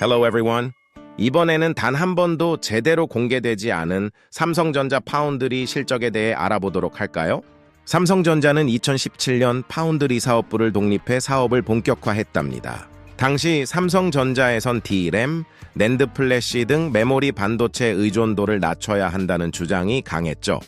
Hello everyone. 이번에는 단 한 번도 제대로 공개되지 않은 삼성전자 파운드리 실적에 대해 알아보도록 할까요? 삼성전자는 2017년 파운드리 사업부를 독립해 사업을 본격화했답니다. 당시 삼성전자에선 D램, 낸드 플래시 등 메모리 반도체 의존도를 낮춰야 한다는 주장이 강했죠.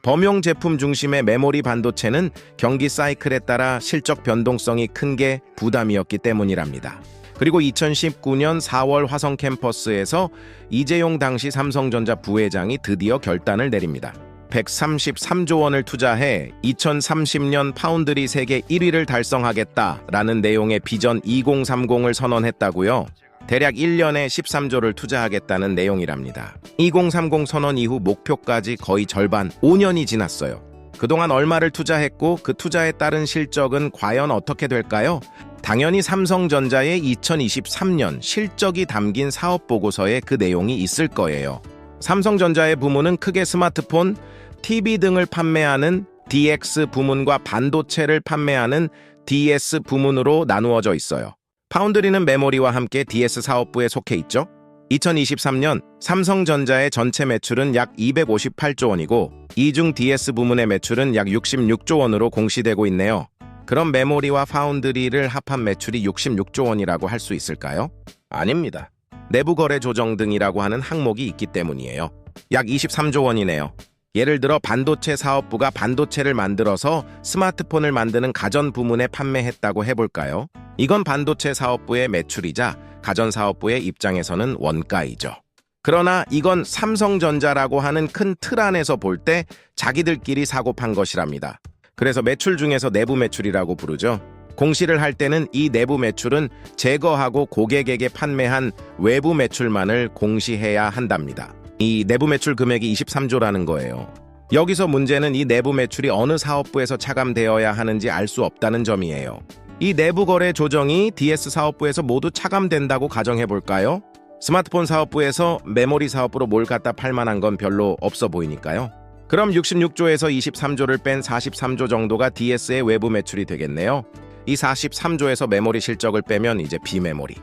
범용 제품 중심의 메모리 반도체는 경기 사이클에 따라 실적 변동성이 큰 게 부담이었기 때문이랍니다. 그리고 2019년 4월 화성 캠퍼스에서 이재용 당시 삼성전자 부회장이 드디어 결단을 내립니다. 133조 원을 투자해 2030년 파운드리 세계 1위를 달성하겠다라는 내용의 비전 2030을 선언했다고요. 대략 1년에 13조를 투자하겠다는 내용이랍니다. 2030 선언 이후 목표까지 거의 절반, 5년이 지났어요. 그동안 얼마를 투자했고 그 투자에 따른 실적은 과연 어떻게 될까요? 당연히 삼성전자의 2023년 실적이 담긴 사업보고서에 그 내용이 있을 거예요. 삼성전자의 부문은 크게 스마트폰, TV 등을 판매하는 DX 부문과 반도체를 판매하는 DS 부문으로 나누어져 있어요. 파운드리는 메모리와 함께 DS 사업부에 속해 있죠. 2023년 삼성전자의 전체 매출은 약 258조 원이고 이 중 DS 부문의 매출은 약 66조 원으로 공시되고 있네요. 그럼 메모리와 파운드리를 합한 매출이 66조 원이라고 할 수 있을까요? 아닙니다. 내부 거래 조정 등이라고 하는 항목이 있기 때문이에요. 약 23조 원이네요. 예를 들어 반도체 사업부가 반도체를 만들어서 스마트폰을 만드는 가전 부문에 판매했다고 해볼까요? 이건 반도체 사업부의 매출이자 가전 사업부의 입장에서는 원가이죠. 그러나 이건 삼성전자라고 하는 큰 틀 안에서 볼 때 자기들끼리 사고 판 것이랍니다. 그래서 매출 중에서 내부 매출이라고 부르죠. 공시를 할 때는 이 내부 매출은 제거하고 고객에게 판매한 외부 매출만을 공시해야 한답니다. 이 내부 매출 금액이 23조라는 거예요. 여기서 문제는 이 내부 매출이 어느 사업부에서 차감되어야 하는지 알 수 없다는 점이에요. 이 내부 거래 조정이 DS 사업부에서 모두 차감된다고 가정해볼까요? 스마트폰 사업부에서 메모리 사업부로 뭘 갖다 팔 만한 건 별로 없어 보이니까요. 그럼 66조에서 23조를 뺀 43조 정도가 DS의 외부 매출이 되겠네요. 이 43조에서 메모리 실적을 빼면 이제 비메모리,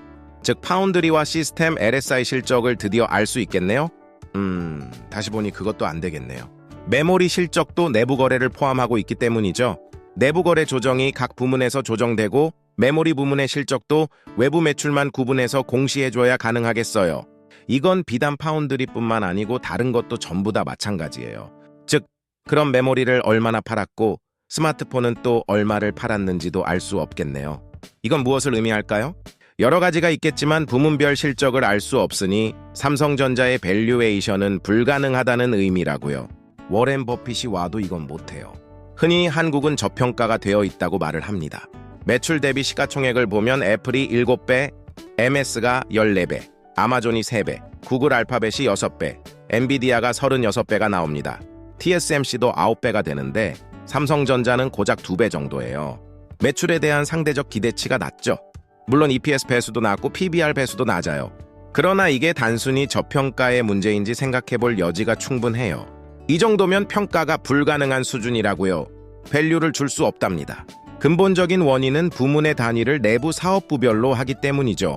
즉 파운드리와 시스템 LSI 실적을 드디어 알 수 있겠네요. 다시 보니 그것도 안 되겠네요. 메모리 실적도 내부 거래를 포함하고 있기 때문이죠. 내부 거래 조정이 각 부문에서 조정되고 메모리 부문의 실적도 외부 매출만 구분해서 공시해줘야 가능하겠어요. 이건 비단 파운드리뿐만 아니고 다른 것도 전부 다 마찬가지예요. 즉, 그럼 메모리를 얼마나 팔았고 스마트폰은 또 얼마를 팔았는지도 알 수 없겠네요. 이건 무엇을 의미할까요? 여러 가지가 있겠지만 부문별 실적을 알 수 없으니 삼성전자의 밸류에이션은 불가능하다는 의미라고요. 워렌 버핏이 와도 이건 못해요. 흔히 한국은 저평가가 되어 있다고 말을 합니다. 매출 대비 시가총액을 보면 애플이 7배, MS가 14배, 아마존이 3배, 구글 알파벳이 6배, 엔비디아가 36배가 나옵니다. TSMC도 9배가 되는데 삼성전자는 고작 2배 정도예요. 매출에 대한 상대적 기대치가 낮죠. 물론 EPS 배수도 낮고 PBR 배수도 낮아요. 그러나 이게 단순히 저평가의 문제인지 생각해볼 여지가 충분해요. 이 정도면 평가가 불가능한 수준이라고요. 밸류를 줄 수 없답니다. 근본적인 원인은 부문의 단위를 내부 사업부별로 하기 때문이죠.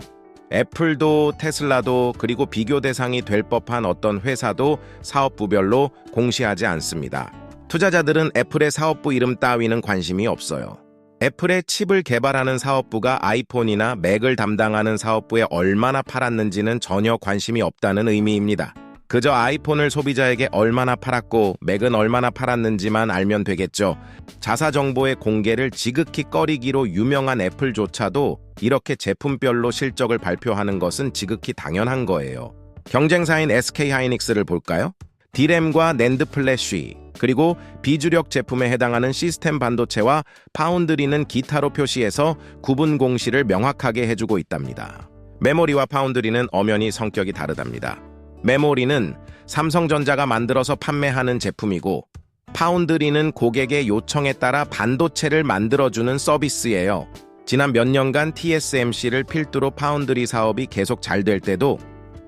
애플도 테슬라도 그리고 비교 대상이 될 법한 어떤 회사도 사업부별로 공시하지 않습니다. 투자자들은 애플의 사업부 이름 따위는 관심이 없어요. 애플의 칩을 개발하는 사업부가 아이폰이나 맥을 담당하는 사업부에 얼마나 팔았는지는 전혀 관심이 없다는 의미입니다. 그저 아이폰을 소비자에게 얼마나 팔았고 맥은 얼마나 팔았는지만 알면 되겠죠. 자사 정보의 공개를 지극히 꺼리기로 유명한 애플조차도 이렇게 제품별로 실적을 발표하는 것은 지극히 당연한 거예요. 경쟁사인 SK하이닉스를 볼까요? D램과 낸드 플래시, 그리고 비주력 제품에 해당하는 시스템 반도체와 파운드리는 기타로 표시해서 구분 공시를 명확하게 해주고 있답니다. 메모리와 파운드리는 엄연히 성격이 다르답니다. 메모리는 삼성전자가 만들어서 판매하는 제품이고 파운드리는 고객의 요청에 따라 반도체를 만들어주는 서비스예요. 지난 몇 년간 TSMC를 필두로 파운드리 사업이 계속 잘 될 때도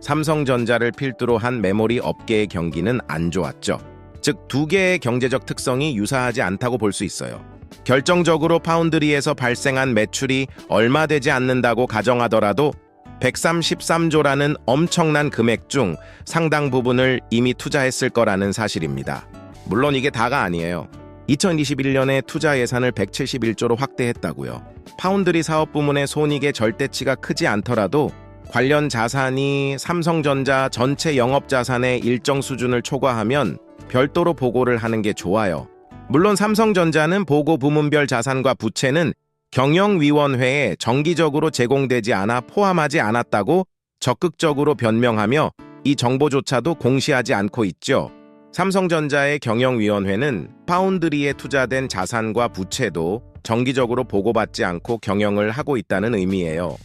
삼성전자를 필두로 한 메모리 업계의 경기는 안 좋았죠. 즉, 두 개의 경제적 특성이 유사하지 않다고 볼 수 있어요. 결정적으로 파운드리에서 발생한 매출이 얼마 되지 않는다고 가정하더라도 133조라는 엄청난 금액 중 상당 부분을 이미 투자했을 거라는 사실입니다. 물론 이게 다가 아니에요. 2021년에 투자 예산을 171조로 확대했다고요. 파운드리 사업 부문의 손익의 절대치가 크지 않더라도 관련 자산이 삼성전자 전체 영업 자산의 일정 수준을 초과하면 별도로 보고를 하는 게 좋아요. 물론 삼성전자는 보고 부문별 자산과 부채는 경영위원회에 정기적으로 제공되지 않아 포함하지 않았다고 적극적으로 변명하며 이 정보조차도 공시하지 않고 있죠. 삼성전자의 경영위원회는 파운드리에 투자된 자산과 부채도 정기적으로 보고받지 않고 경영을 하고 있다는 의미예요.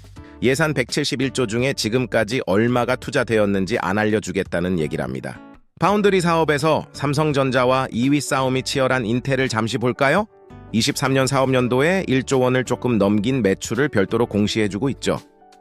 예산 171조 중에 지금까지 얼마가 투자되었는지 안 알려주겠다는 얘기랍니다. 파운드리 사업에서 삼성전자와 2위 싸움이 치열한 인텔을 잠시 볼까요? 23년 사업연도에 1조 원을 조금 넘긴 매출을 별도로 공시해주고 있죠.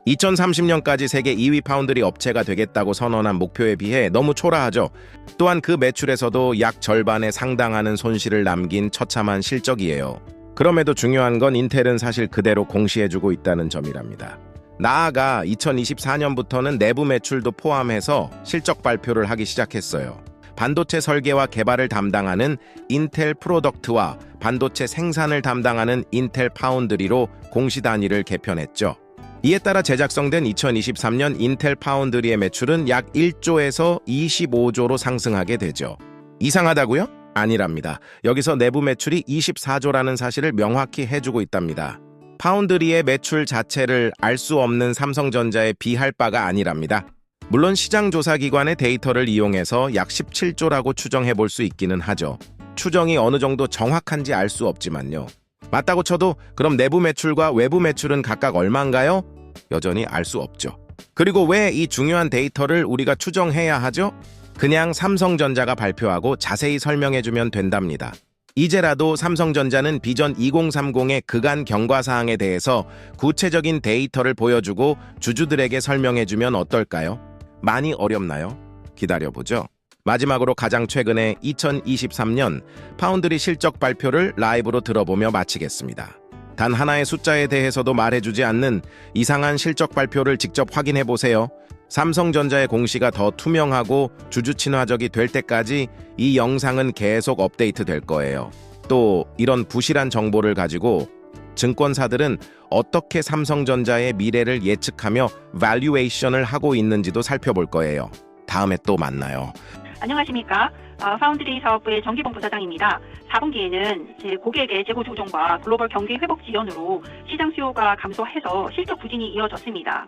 2030년까지 세계 2위 파운드리 업체가 되겠다고 선언한 목표에 비해 너무 초라하죠. 또한 그 매출에서도 약 절반에 상당하는 손실을 남긴 처참한 실적이에요. 그럼에도 중요한 건 인텔은 사실 그대로 공시해주고 있다는 점이랍니다. 나아가 2024년부터는 내부 매출도 포함해서 실적 발표를 하기 시작했어요. 반도체 설계와 개발을 담당하는 인텔 프로덕트와 반도체 생산을 담당하는 인텔 파운드리로 공시 단위를 개편했죠. 이에 따라 제작성된 2023년 인텔 파운드리의 매출은 약 1조에서 25조로 상승하게 되죠. 이상하다고요? 아니랍니다. 여기서 내부 매출이 24조라는 사실을 명확히 해주고 있답니다. 파운드리의 매출 자체를 알 수 없는 삼성전자에 비할 바가 아니랍니다. 물론 시장조사기관의 데이터를 이용해서 약 17조라고 추정해 볼 수 있기는 하죠. 추정이 어느 정도 정확한지 알 수 없지만요. 맞다고 쳐도 그럼 내부 매출과 외부 매출은 각각 얼마인가요? 여전히 알 수 없죠. 그리고 왜 이 중요한 데이터를 우리가 추정해야 하죠? 그냥 삼성전자가 발표하고 자세히 설명해주면 된답니다. 이제라도 삼성전자는 비전 2030의 그간 경과사항에 대해서 구체적인 데이터를 보여주고 주주들에게 설명해주면 어떨까요? 많이 어렵나요? 기다려보죠. 마지막으로 가장 최근에 2023년 파운드리 실적 발표를 라이브로 들어보며 마치겠습니다. 단 하나의 숫자에 대해서도 말해주지 않는 이상한 실적 발표를 직접 확인해보세요. 삼성전자의 공시가 더 투명하고 주주 친화적이 될 때까지 이 영상은 계속 업데이트 될 거예요. 또 이런 부실한 정보를 가지고 증권사들은 어떻게 삼성전자의 미래를 예측하며 밸류에이션을 하고 있는지도 살펴볼 거예요. 다음에 또 만나요. 안녕하십니까. 파운드리 사업부의 정기봉 부사장입니다. 4분기에는 고객의 재고 조정과 글로벌 경기 회복 지연으로 시장 수요가 감소해서 실적 부진이 이어졌습니다.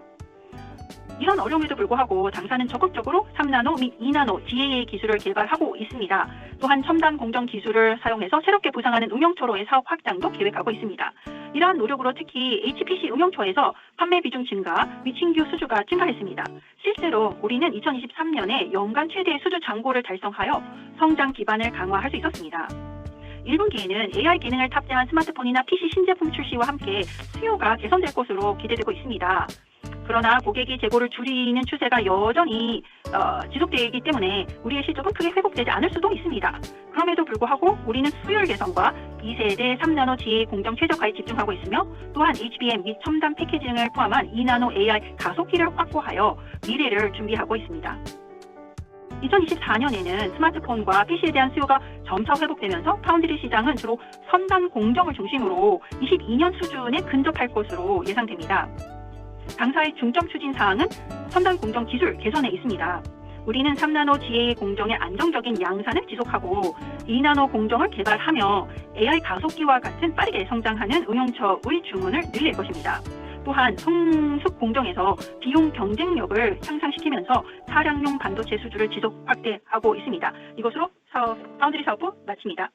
이런 어려움에도 불구하고 당사는 적극적으로 3나노 및 2나노 GAA 기술을 개발하고 있습니다. 또한 첨단 공정 기술을 사용해서 새롭게 부상하는 응용초로의 사업 확장도 계획하고 있습니다. 이러한 노력으로 특히 HPC 응용초에서 판매 비중 증가 및 신규 수주가 증가했습니다. 실제로 우리는 2023년에 연간 최대 수주 잔고를 달성하여 성장 기반을 강화할 수 있었습니다. 1분기에는 AI 기능을 탑재한 스마트폰이나 PC 신제품 출시와 함께 수요가 개선될 것으로 기대되고 있습니다. 그러나 고객이 재고를 줄이는 추세가 여전히 지속되기 때문에 우리의 실적은 크게 회복되지 않을 수도 있습니다. 그럼에도 불구하고 우리는 수율 개선과 2세대 3나노 GA 공정 최적화에 집중하고 있으며 또한 HBM 및 첨단 패키징을 포함한 2나노 AI 가속기를 확보하여 미래를 준비하고 있습니다. 2024년에는 스마트폰과 PC에 대한 수요가 점차 회복되면서 파운드리 시장은 주로 첨단 공정을 중심으로 22년 수준에 근접할 것으로 예상됩니다. 당사의 중점 추진 사항은 첨단 공정 기술 개선에 있습니다. 우리는 3나노 GA 공정의 안정적인 양산을 지속하고 2나노 공정을 개발하며 AI 가속기와 같은 빠르게 성장하는 응용처의 주문을 늘릴 것입니다. 또한 성숙 공정에서 비용 경쟁력을 향상시키면서 차량용 반도체 수주를 지속 확대하고 있습니다. 이것으로 파운드리 사업부 마칩니다.